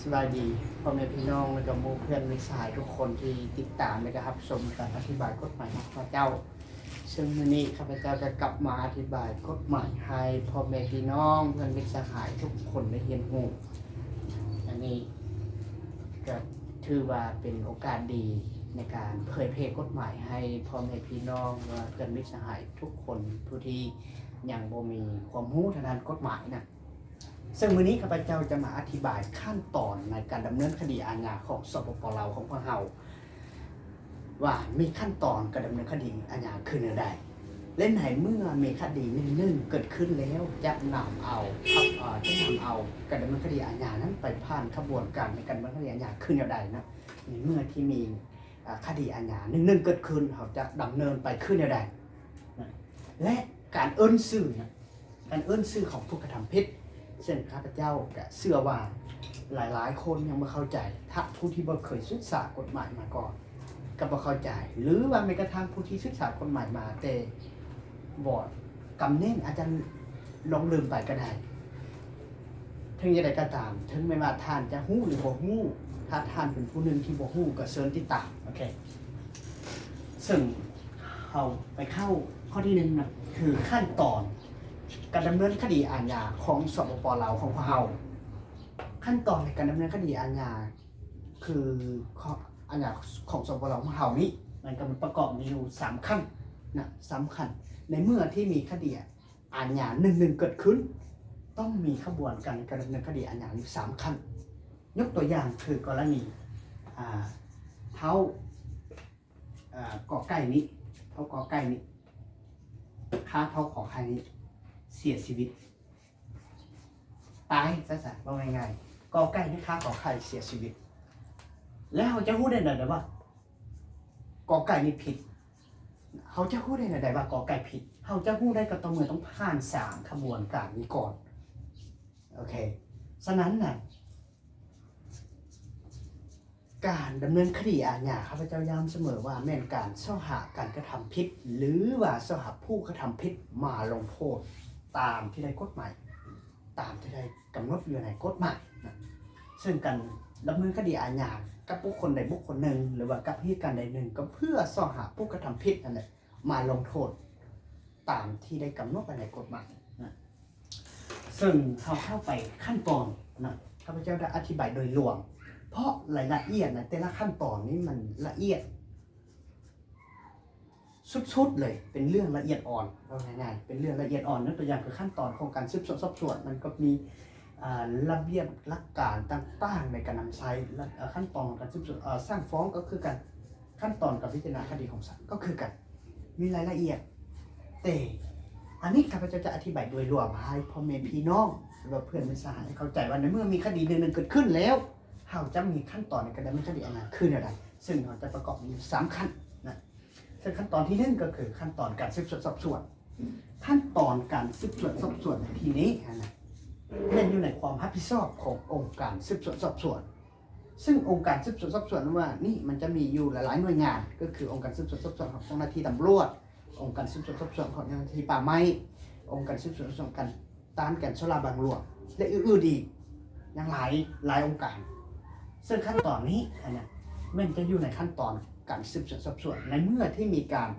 สวัสดีพ่อแม่พี่น้องและกับหมู่เพื่อนมิตรสหายทุกคนที่ติดตามและก็รับชมการอธิบายกฎหมายของข้าพเจ้าซึ่งวันนี้ข้าพเจ้าจะกลับมาอธิบายกฎหมายให้พ่อแม่พี่น้องเพื่อนมิตรสหายทุกคนได้เรียนรู้อันนี้ก็ถือว่าเป็นโอกาสดีในการเผยแพร่กฎหมายให้พ่อแม่พี่น้องและเพื่อนมิตรสหายทุกคนผู้ที่ยังบ่มีความรู้ทางด้านกฎหมายนะซึ่งวันนี้ข้าพเจ้าจะมาอธิบายขั้นตอนในการดำเนินคดีอาญาของสปป.ลาวของพวกเราว่ามีขั้นตอนการดำเนินคดีอาญาคือเนื้อใดเล่นไหนเมื่อมีคดีหนึ่งเกิดขึ้นแล้วจะนำเอาการดำเนินคดีอาญานั้นไปผ่านขบวนการในการดำเนินคดีอาญาคือเนื้อใดนะเมื่อที่มีคดีอาญาหนึ่งเกิดขึ้นเขาจะดำเนินไปคือเนื้อใดและการเอื้อนซื่อการเอื้อนซื่อของผู้กระทำผิดเช่นข้าพเจ้าก็เชื่อว่าหลายคนยังไม่เข้าใจถ้าผู้ที่บ่เคยศึกษากฎหมายมาก่อนก็บ่เข้าใจหรือว่าแม้กระทั่งผู้ที่ศึกษากฎหมายมาแต่บ่กำเน้นอาจจะลองลืมไปก็ได้ถึงอย่างไรก็ตามถึงไม่ว่าท่านจะฮู้หรือบ่ฮู้ถ้าท่านเป็นผู้หนึ่งที่บ่ฮู้ก็เชิญติดตามโอเคซึ่งเราไปเข้าข้อที่1นะคือขั้นตอนการดำเนินคดีอาญาของสปป.ลาวของเราขั้นตอนในการดำเนินคดีอาญาคืออาญาของสปป.ลาวของเรานี้มันก็ประกอบมีอยู่3ขั้นนะสำคัญในเมื่อที่มีคดีอาญาหนึ่งเกิดขึ้นต้องมีขบวนการในการดำเนินคดีอาญาอยู่3ขั้นยกตัวอย่างคือกรณีเท้ากอไก่นี้เท้ากอไก่นี้ค้าเท้าขอไข่นี้เสียชีวิตตายซะว่าง่ายๆกอไก่นี่ค้าขอไข่เสียชีวิตแล้วเขาจะพูดได้ไหนว่ากอไก่นี่ผิดเขาจะพูดได้ไหนว่ากอไก่ผิดเขาจะพูดได้ก็ต้องต้องผ่าน3ขบวนการนี้ก่อนโอเคฉะนั้นน่ะการดำเนินคดีอาญาข้าพเจ้าย้ำเสมอว่าแม่นการเสาะหาการกระทำผิดหรือว่าเสาะหาผู้กระทำผิดมาลงโทษตามที่ได้กฎหมายตามที่ได้กำหนดอยู่ในกฎหมายนะซึ่งการดำเนินคดีอาญากับบุคคลใดบุคคลหนึ่งหรือว่ากับเหตุการณ์ใดหนึ่งก็เพื่อเสาะหาผู้กระทำผิดนั่นแหละมาลงโทษตามที่ได้กำหนดไว้ในกฎหมายนะซึ่งเราเข้าไปขั้นตอนนะข้าพเจ้าได้อธิบายโดยรวมเพราะรายละเอียดนะแต่ละขั้นตอนนี้มันละเอียดสุดๆเลยเป็นเรื่องละเอียดอ่อนว่าง่ายๆเป็นเรื่องละเอียดอ่อนนั่นตัวอย่างคือขั้นตอนของการสืบสวนสอบสวนมันก็มีระเบียบหลักการต่างๆในการนำใช้ขั้นตอนของการสืบสวนสร้างฟ้องก็คือกันขั้นตอนการพิจารณาคดีของศาลก็คือกันมีรายละเอียดแต่อันนี้ข้าพเจ้าจะอธิบายโดยรวมให้พ่อแม่พี่น้องหรือว่าเพื่อนมิตรสหายเข้าใจว่าในเมื่อมีคดีหนึ่งเกิดขึ้นแล้วเราจะมีขั้นตอนในการดำเนินคดีอาญาคืออะไรซึ่งเราจะประกอบอยู่3ขั้นนะซึ่งขั้นตอนที่1ก็คือขั้นตอนการสืบสวนสอบสวนขั้นตอนการสืบสวนสอบสวนในที่นี้นะเป็นอยู่ในความรับผิดชอบขององค์การสืบสวนสอบสวนซึ่งองค์การสืบสวนสอบสวนว่านี่มันจะมีอยู่หลายๆหน่วยงานก็คือองค์การสืบสวนสอบสวนของเจ้าหน้าที่ตำรวจองค์การสืบสวนสอบสวนของเจ้าหน้าที่ป่าไม้องค์การสืบสวนสอบสวนการต้านการชลาบางหลวงและอื่นๆอีกยังหลายองค์การซึ่งขั้นตอนนี้นะมันจะอยู่ในขั้นตอนการสืบสวนสอบสวนในเมื่อที่มีการ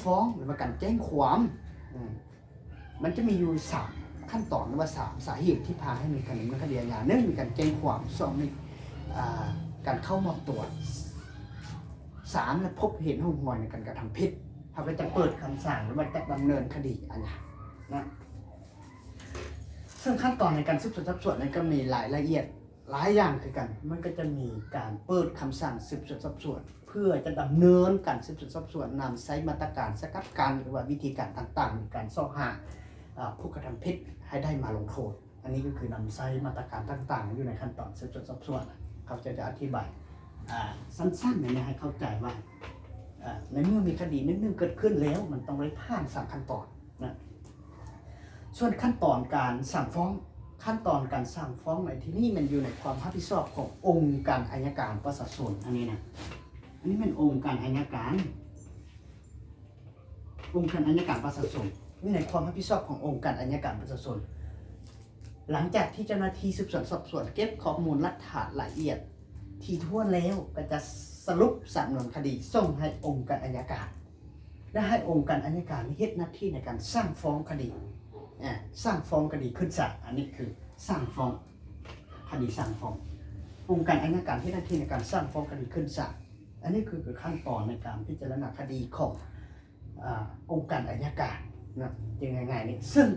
ฟ้องหรือว่าการแจ้งความมันจะมีอยู่3ขั้นตอนหรือว่า3สาเหตุที่พาให้มีการดำเนินคดีอาญา1มีการแจ้งความ2มีการเข้ามอบตัว3และพบเห็นห้องหัวในการกระทำผิดเขาก็จะเปิดคำสั่งหรือว่าจะดำเนินคดีอาญานะซึ่งขั้นตอนในการสืบสวนสอบสวนนั้นก็มีรายละเอียดหลายอย่างคือกันมันก็จะมีการเปิดคำสั่งสืบสวนสอบสวนเพื่อจะดำเนินการสืบสวนสอบสวนนำใช้มาตรการสกัดกั้นหรือว่าวิธีการต่างๆในการเสาะหาผู้กระทำผิดให้ได้มาลงโทษอันนี้ก็คือนำใช้มาตรการต่างๆอยู่ในขั้นตอนสืบสวนสอบสวนเขาจะอธิบายสั้นๆให้เข้าใจว่าในเมื่อมีคดีนึงเกิดขึ้นแล้วมันต้องได้ผ่าน3ขั้นตอนนะส่วนขั้นตอนการสั่งฟ้องขั้นตอนการสั่งฟ้องในที่นี้มันอยู่ในความรับผิดชอบขององค์การอัยการประชาชนอันนี้นะอันนี้เป็นองค์การอัยการประชาชนนี่ในความรับผิดชอบขององค์การอัยการประชาชน หลังจากที่เจ้าหน้าที่สืบสวนสอบสวนเก็บข้อมูลหลักฐานละเอียดที่ทั่วนแล้วก็จะสรุปสำนวนคดีส่งให้องค์การอัยการและให้องค์การอัยการเฮ็ดหน้าที่ในการสร้างฟ้องคดีสร้างฟ้องคดีขึ้นศาลอันนี้คือสร้างฟ้องคดีสร้างฟ้ององค์การอัยการเฮ็ดหน้าที่ในการสร้างฟ้องคดีขึ้นศาลอันนี้คือขั้นตอนในการพิจารณาคดีขององค์การอัยการนะยังไงๆนี่ซึ่ง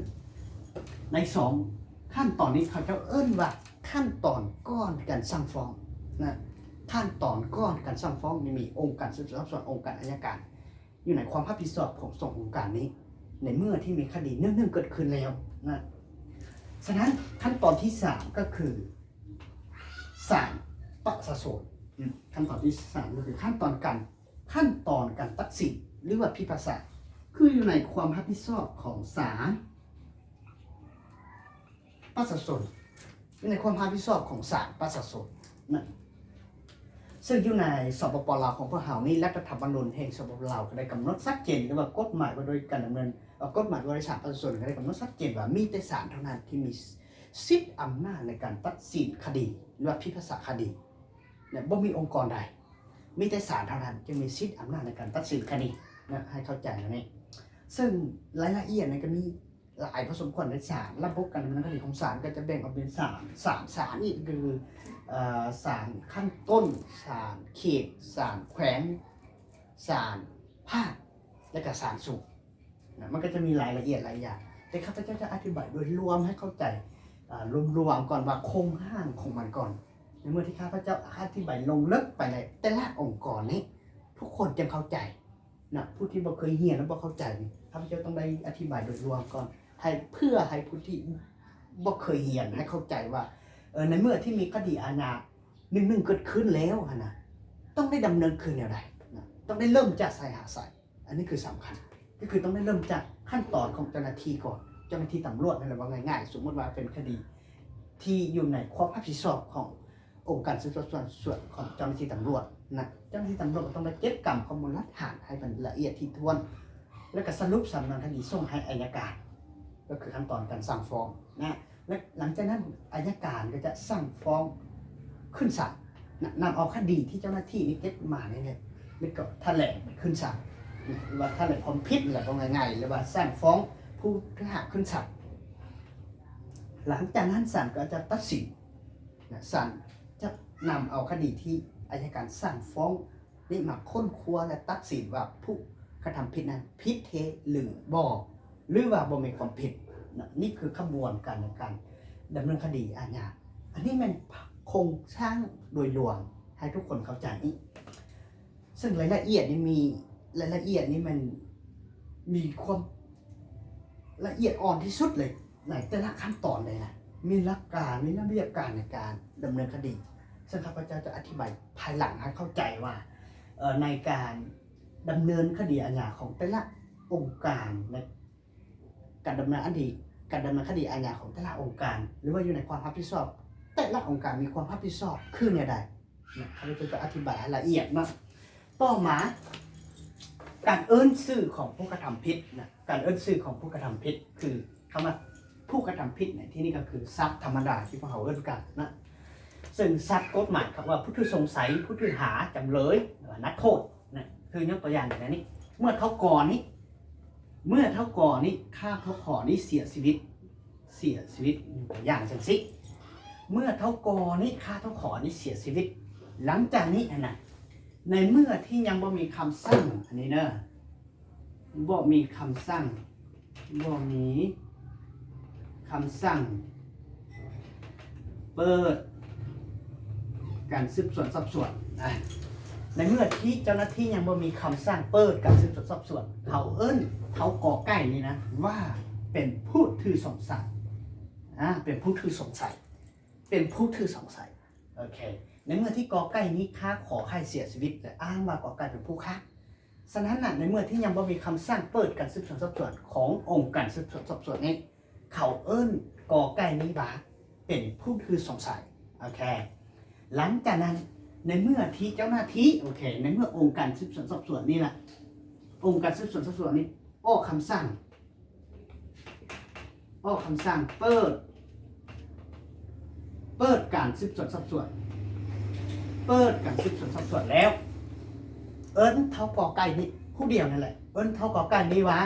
ใน2ขั้นตอนนี้เขาจะเอิ้นว่าขั้นตอนก่อนการสั่งฟ้องนะขั้นตอนก่อนการสั่งฟ้องนี่มีองค์การสืบสวนสอบสวนองค์การอัยการอยู่ในความรับผิดชอบของสององค์การนี้ในเมื่อที่มีคดีเนื่องเกิดขึ้นแล้วนะฉะนั้นขั้นตอนที่3ก็คือศาลประชาชนขั้นตอนที่3ก็คือขั้นตอนการตัดสินหรือว่าพิพากษาคืออยู่ในความรับผิดชอบของศาลประชาชนในความรับผิดชอบของศาลประชาชนนะซึ่งอยู่ในสปปลาวของพวกเรานี่รัฐธรรมนูญแห่งสปปลาวก็ได้กำหนดชัดเจนหรือว่ากฎหมายว่าโดยการดำเนินกฎหมายบริษัทประชาชนก็ได้กำหนดชัดเจนว่ามีแต่ศาลเท่านั้นที่มีสิทธิอำนาจในการตัดสินคดีหรือว่าพิพากษาคดีเนี่ยบ่มีองค์กรใดมีแต่ศาลเท่านั้นจะมีสิทธิอำนาจในการตัดสินคดีนะให้เข้าใจนะนี่ซึ่งรายละเอียดในก็มีหลายพอสมควรในศาลระบบการดำเนินคดีของศาลก็จะแบ่งออกเป็น3ศาลนี่คือศาลขั้นต้นศาลเขตศาลแขวงศาลภาคและก็ศาลสูงนะมันก็จะมีรายละเอียดหลายอย่างแต่ข้าพเจ้าจะอธิบายโดยรวมให้เข้าใจรวมๆก่อนว่าโครงสร้างของมันก่อนในเมื่อที่ข้าพเจ้าอธิบายลงลึกไปในแต่ละองค์กรนี้ทุกคนจะเข้าใจนะผู้ที่บ่เคยเรียนและบ่เข้าใจข้าพเจ้าต้องได้อธิบายโดยรวมก่อนให้เพื่อให้ผู้ที่บ่เคยเรียนให้เข้าใจว่าในเมื่อที่มีคดีอาญาหนึ่งเกิดขึ้นแล้วนะต้องได้ดำเนินคืนอย่างไรนะต้องได้เริ่มจากสายหาสายอันนี้คือสำคัญก็คือต้องได้เริ่มจากขั้นตอนของเจ้าหน้าที่ก่อนเจ้าหน้าที่ตำรวจนั่นแหละว่าง่ายๆสมมติว่าเป็นคดีที่อยู่ในความรับผิดชอบขององค์การสืบสวนส่วนของเจ้าหน้าที่ตำรวจนะเจ้าหน้าที่ตำรวจก็ต้องได้เก็บกำข้อมูลหลักฐานให้มันละเอียดถี่ถ้วนแล้วก็สรุปสำนวนคดีส่งให้อัยการก็คือขั้นตอนการสั่งฟ้องนะและหลังจากนั้นอัยการก็จะสั่งฟ้องขึ้นศาลนำเอาคดีที่เจ้าหน้าที่นี้เก็บมาเนี่ยแล้วก็แถลงขึ้นศาลหรือว่าแถลงความผิดอะไรก็ง่ายๆหรือว่าสั่งฟ้องผู้ที่หาขึ้นศาลหลังจากนั้นศาลก็จะตัดสินศาลจะนำเอาคดีที่อัยการสั่งฟ้องนี่มาค้นคว้าและตัดสินว่าผู้กระทำผิดนั้นผิดเท็จหรือบ่หรือว่าบ่มีความผิดนี่คือขบวนการในการดำเนินคดีอาญาอันนี้มันโครงสร้างโดยรวมให้ทุกคนเข้าใจนี้ซึ่งรายละเอียดนี่มันมีความละเอียดอ่อนที่สุดเลยในแต่ละขั้นตอนเลยนะมีหลักการมีระเบียบการในการดำเนินคดีซึ่งข้าพเจ้าจะอธิบายภายหลังให้เข้าใจว่าในการดำเนินคดีอาญาของแต่ละองค์การในการดำเนินคดีอาญาของแต่ละองค์การหรือว่าอยู่ในความรับผิดชอบแต่ละองค์การมีความรับผิดชอบคือเนี่ยใดนะข้าพเจ้าจะอธิบายให้ละเอียดนะต่อมาการเอิ้นชื่อของผู้กระทำผิดนะการเอิ้นชื่อของผู้กระทำผิดคือคำว่าผู้กระทำผิดในที่นี้ก็คือทรัพย์ธรรมดาที่พวกเขาเอิ้นกันนะซึ่งทรัพย์กฎหมายครับว่าผู้ที่สงสัยผู้ที่หาจำเลยนักโทษนะคือยกตัวอย่างอย่างนี้เมื่อเท่าก่อนนี้ข้าเขาขอนี้เสียชีวิตอย่างเช่นสิเมื่อเท่าก่อนนี้ข้าเขาขอนี้เสียชีวิตหลังจากนี้นะในเมื่อที่ยังบ่มีคำสั่งอันนี้เนอะบ่มีคำสั่งเปิดการสืบสวนสอบสวนในเมื่อที่เจ้าหน้าที่ยังบ่มีคำสั่งเปิดการสืบสวนสอบสวนเขาก่อใกล้นี่นะว่าเป็นผู้ถือสงสัยเป็นผู้ถือสงสัยโอเคในเมื่อที่ก่อใกล้นี้ค้าขอให้เสียชีวิตแต่อ้างว่าก่อใกล้เป็นผู้ฆ่าฉะนั้นในเมื่อที่ยังบ่มีคำสั่งเปิดการสืบสวนสอบสวนขององค์การสืบสวนสอบสวนนี้เขาก่อใกล้นี้ว่าเป็นผู้ถือสงสัยโอเคหลังจากนั้นในเมื่อที่เจ้าหน้าที่โอเคในเมื่อองค์การสืบสวนสอบสวนนี่แหละองค์การสืบสวนสอบสวนนี้ออกคำสั่งเปิด เปิดการสืบสวนสอบสวนเปิดการสืบสวนสอบสวนแล้วเอิ้นเท่ากอไก่นี่ผู้เดียวนั่นแหละเอิ้นเท่ากอไก่นี่วะ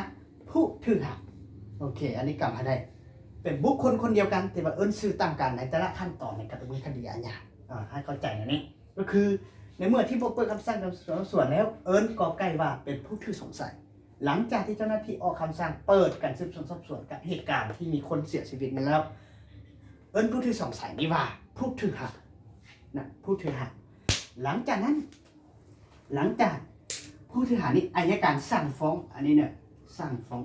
ผู้ถือหาโอเคอันนี้กลับมาได้เป็นบุคคลคนเดียวกันแต่ว่าเอิ้นชื่อต่างกันในแต่ละขั้นตอนในการดำเนินคดีอาญาให้เข้าใจนะนี่ก็คือในเมื่อที่พวกเปิดคำสั่งการสืบสวนสอบสวนแล้วเอิ้นกอไก่ว่าเป็นผู้ถือสงสัยหลังจากที่เจ้าหน้าที่ออกคำสั่งเปิดการสืบสวนสอบสวนกับเหตุการณ์ที่มีคนเสียชีวิตมาแล้วเอิ้นผู้ถือสงสัยนี่ว่าผู้ถือหานะผู้ถือหาหลังจากนั้นหลังจากผู้ถือหานี้อัยการสั่งฟ้องอันนี้เนี่ยสั่งฟ้อง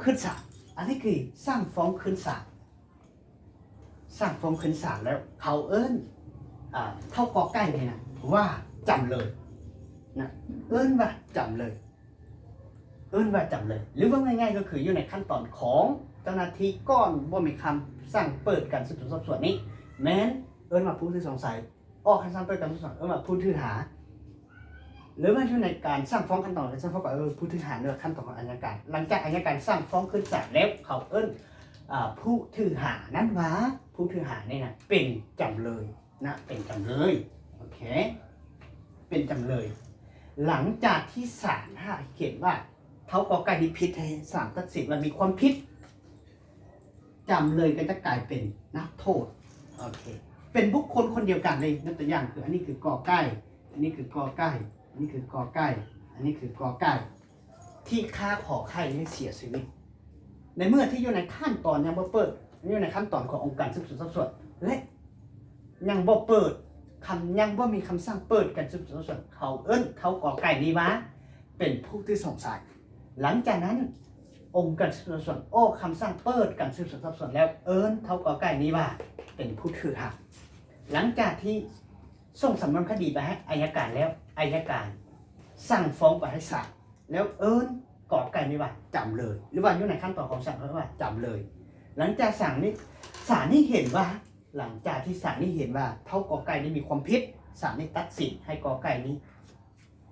ขึ้นศาลอันนี้คือสั่งฟ้องขึ้นศาลสั่งฟ้องขึ้นศาลแล้วเขาเอิ้นเท่ากอไก่เลยนะว่าจำเลยนะเอิ้นว่าจำเลยเอิ้นว่าจำเลยหรือว่าง่ายๆก็คืออยู่ในขั้นตอนของเจ้าหน้าที่ก้อนว่ามีคำสั่งเปิดการสืบสวนสอบสวนนี้แม้นเอิ้นว่าผู้ถือสงสัยออกคำสั่งเปิดการสืบสวนเอิ้นว่าผู้ถือหาหรือว่าอยู่ในการสั่งฟ้องขั้นตอนการสั่งฟ้องก็ผู้ถือหาเนี่ยขั้นตอนของอัยการหลังจากอัยการสั่งฟ้องขึ้นศาลแล้วเขาเอิ้นผู้ถือหานั้นว่าผู้ถือหาเนี่ยนะเป็นจำเลยนะเป็นจำเลยโอเคเป็นจำเลยหลังจากที่ศาลเขียนว่าเขากอไก่ผิดให้ศาลตัดสินว่ามีความผิดจำเลยก็จะกลายเป็นนักโทษโอเคเป็นบุคคลคนเดียวกันเลยนั่นตัวอย่างคืออันนี้คือกอไก่อันนี้คือกอไก่อันนี้คือกอไก่อันนี้คือกอไก่ที่ฆ่าขอไข่ให้เสียชีวิตในเมื่อที่อยู่ในขั้นตอนยังบ่เปิดอยู่ในขั้นตอนขององค์การสืบสวนสอบสวนและยังบ่เปิดยังบ่มีคำสั่งเปิดการสืบสวนสอบสวนเขาเอิ้นเขากอไก่นี้ว่าเป็นผู้ที่สงสัยหลังจากนั้นองค์การสืบสวนสอบสวนออกคำสั่งเปิดการสืบสวนสอบสวนแล้วเอิ้นเขากอไก่นี้ว่าเป็นผู้ถือหาหลังจากที่ส่งสำนวนคดีไปให้อัยการแล้วอัยการสั่งฟ้องไปให้ศาลแล้วเอิ้นกอไก่นี้ว่าจำเลยหรือว่าอยู่ในขั้นตอนของศาลเขาว่าจำเลยหลังจากศาลนี้เห็นว่าหลังจากที่ศาลนี้เห็นว่าเท่ากอไก่นี้มีความผิดศาลนี้ตัดสินให้กอไก่นี้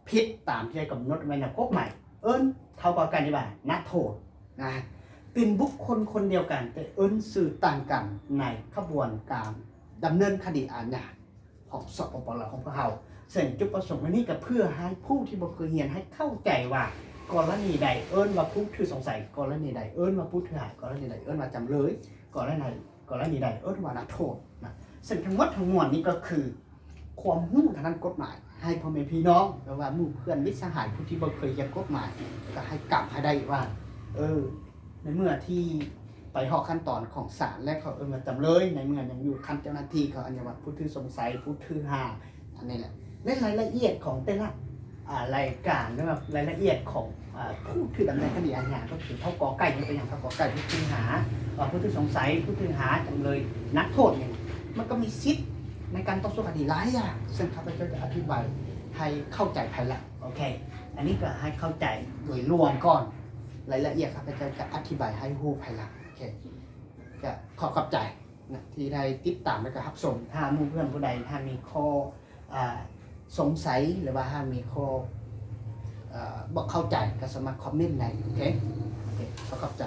ผิดตามที่ได้กำหนดไว้ในกฎหมายเอิ้นเท่ากอไก่นี้ว่านักโทษนะเป็นบุคคลคนเดียวกันแต่เอิ้นสื่อต่างกันในขบวนการดำเนินคดีอาญาของสปปลของพวกเราซึ่งจุดประสงค์นี้ก็เพื่อให้ผู้ที่บ่เคยเรียนให้เข้าใจว่ากรณีใดเอิ้นว่าผู้ถือสงสัยกรณีใดเอิ้นว่าผู้ถือหากรณีใดเอิ้นว่าจำเลยกรณีใดเอิ้นว่านักโทษนะซึ่งทั้งหมดทั้งมวลนี้ก็คือความรู้ทางด้านกฎหมายให้พ่อแม่พี่น้องหรือว่าหมู่เพื่อนมิตรสหายผู้ที่บ่เคยเรียนกฎหมายก็ให้กลับให้ได้ว่าในเมื่อที่ไปหอกขั้นตอนของศาลและเขามาจำเลยในเมื่อยังอยู่ขั้นเจ้าหน้าที่เขาอันนี้ว่าผู้ถือสงสัยผู้ถือหาอันนี้แหละและรายละเอียดของแต่ละรายการหรือว่ารายละเอียดของผู้ถือดำเนินคดีอาญาก็คือเท่ากอไก่เป็นอย่างเท่ากอไก่ผู้ถือหาผู้ถือสงสัยผู้ถือหาจำเลยนักโทษเนี่ยมันก็มีสิทธิ์ในการต่อสู้คดีหลายอย่างซึ่งข้าพเจ้าจะอธิบายให้เข้าใจภายหลังโอเคอันนี้ก็ให้เข้าใจโดยรวมก่อนรายละเอียดข้าพเจ้าจะอธิบายให้ฮู้ภายหลังโอเคก็ขอขอบใจนะที่ได้ติดตามและก็รับชมถ้าหมู่เพื่อนผู้ใดถ้ามีข้อสงสัยหรือว่าถ้ามีข้อบอกเข้าใจก็สามารถคอมเมนต์ได้โอเคขอขอบใจ